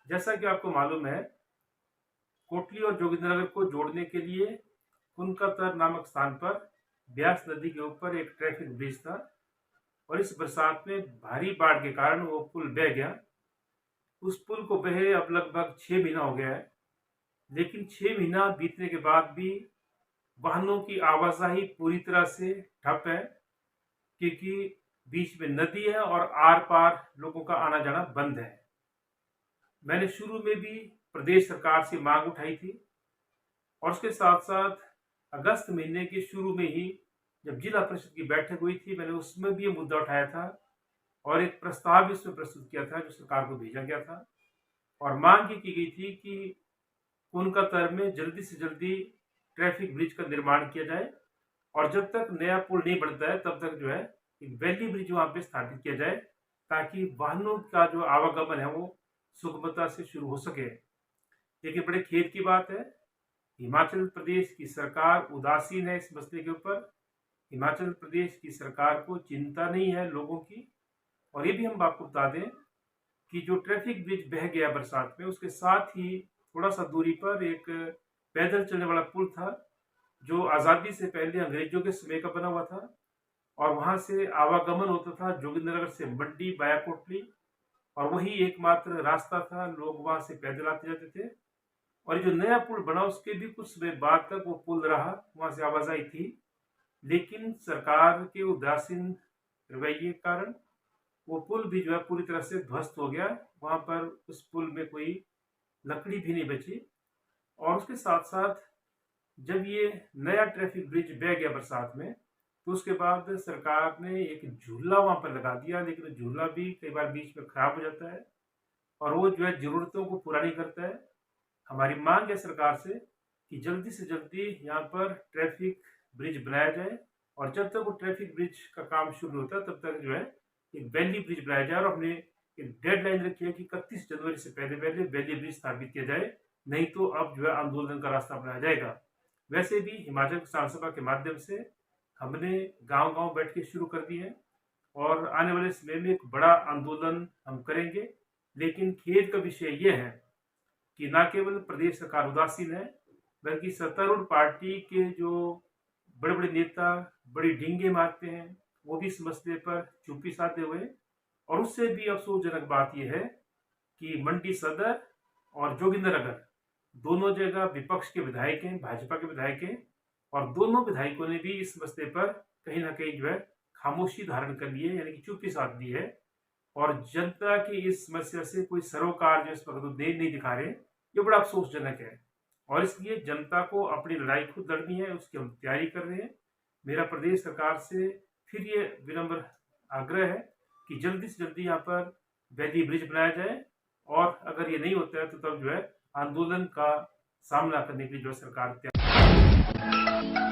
जैसा कि आपको मालूम है, कोटली और जोगिंद्रनगर को जोड़ने के लिए कुनकातर नामक स्थान पर ब्यास नदी के ऊपर एक ट्रैफिक ब्रिज था और इस बरसात में भारी बाढ़ के कारण वो पुल बह गया। उस पुल को बहे अब लगभग 6 महीना हो गया है, लेकिन 6 महीना बीतने के बाद भी वाहनों की आवाजाही पूरी तरह से ठप है, क्योंकि बीच में नदी है और आर पार लोगों का आना जाना बंद है। मैंने शुरू में भी प्रदेश सरकार से मांग उठाई थी और उसके साथ साथ अगस्त महीने के शुरू में ही जब जिला परिषद की बैठक हुई थी, मैंने उसमें भी ये मुद्दा उठाया था और एक प्रस्ताव भी उसमें प्रस्तुत किया था जो सरकार को भेजा गया था और मांग ये की गई थी कि कुनकातर में जल्दी से जल्दी ट्रैफिक ब्रिज का निर्माण किया जाए और जब तक नया पुल नहीं बनता है तब तक जो है एक वैली ब्रिज वहां पे स्थापित किया जाए, ताकि वाहनों का जो आवागमन है वो सुगमता से शुरू हो सके। लेकिन बड़े खेद की बात है, हिमाचल प्रदेश की सरकार उदासीन है इस मसले के ऊपर। हिमाचल प्रदेश की सरकार को चिंता नहीं है लोगों की। और ये भी हम आपको बता दें कि जो ट्रैफिक ब्रिज बह गया बरसात में, उसके साथ ही थोड़ा सा दूरी पर एक पैदल चलने वाला पुल था जो आज़ादी से पहले अंग्रेजों के समय का बना हुआ था और वहां से आवागमन होता था जोगिंद्रनगर से मंडी बाया कोटली, और वही एकमात्र रास्ता था, लोग वहां से पैदल आते जाते थे। और जो नया पुल बना उसके भी कुछ समय बाद तक वो पुल रहा, वहां से आवाजाही थी, लेकिन सरकार के उदासीन रवैये के कारण वो पुल भी जो है पूरी तरह से ध्वस्त हो गया। वहां पर उस पुल में कोई लकड़ी भी नहीं बची। और उसके साथ साथ जब ये नया ट्रैफिक ब्रिज बह गया बरसात में, तो उसके बाद सरकार ने एक झूला वहां पर लगा दिया, लेकिन झूला भी कई बार बीच में खराब हो जाता है और वो जो है जरूरतों को पूरा नहीं करता है। हमारी मांग है सरकार से कि जल्दी से जल्दी यहाँ पर ट्रैफिक ब्रिज बनाया जाए और जब तक वो ट्रैफिक ब्रिज का काम शुरू होता है तब तक जो है एक वैली ब्रिज बनाया जाए। और हमने एक डेडलाइन रखी है कि 31 जनवरी से पहले पहले वैली ब्रिज स्थापित किया जाए, नहीं तो अब जो है आंदोलन का रास्ता अपनाया जाएगा। वैसे भी हिमाचल किसान सभा के माध्यम से हमने गांव गांव बैठ के शुरू कर दी है और आने वाले समय में एक बड़ा आंदोलन हम करेंगे। लेकिन खेद का विषय यह है कि न केवल प्रदेश सरकार उदासीन है, बल्कि सत्तारूढ़ पार्टी के जो बड़े बड़े नेता बड़ी डींगे मारते हैं, वो भी इस मसले पर चुप्पी साधे हुए। और उससे भी अफसोसजनक बात यह है कि मंडी सदर और जोगिंद्रनगर दोनों जगह विपक्ष के विधायक हैं, भाजपा के विधायक हैं, और दोनों विधायकों ने भी इस मसले पर कहीं ना कहीं जो है खामोशी धारण कर ली है, यानी कि चुप्पी साध ली है। और जनता की इस समस्या से कोई सरोकार जो इस वक्त नहीं दिखा रहे, ये बड़ा अफसोसजनक है। और इसलिए जनता को अपनी लड़ाई खुद लड़नी है, उसकी हम तैयारी कर रहे हैं। मेरा प्रदेश सरकार से फिर ये विनम्र आग्रह है कि जल्दी से जल्दी यहाँ पर वैली ब्रिज बनाया जाए, और अगर ये नहीं होता है तो तब जो है आंदोलन का सामना करने के लिए जो सरकार तैयार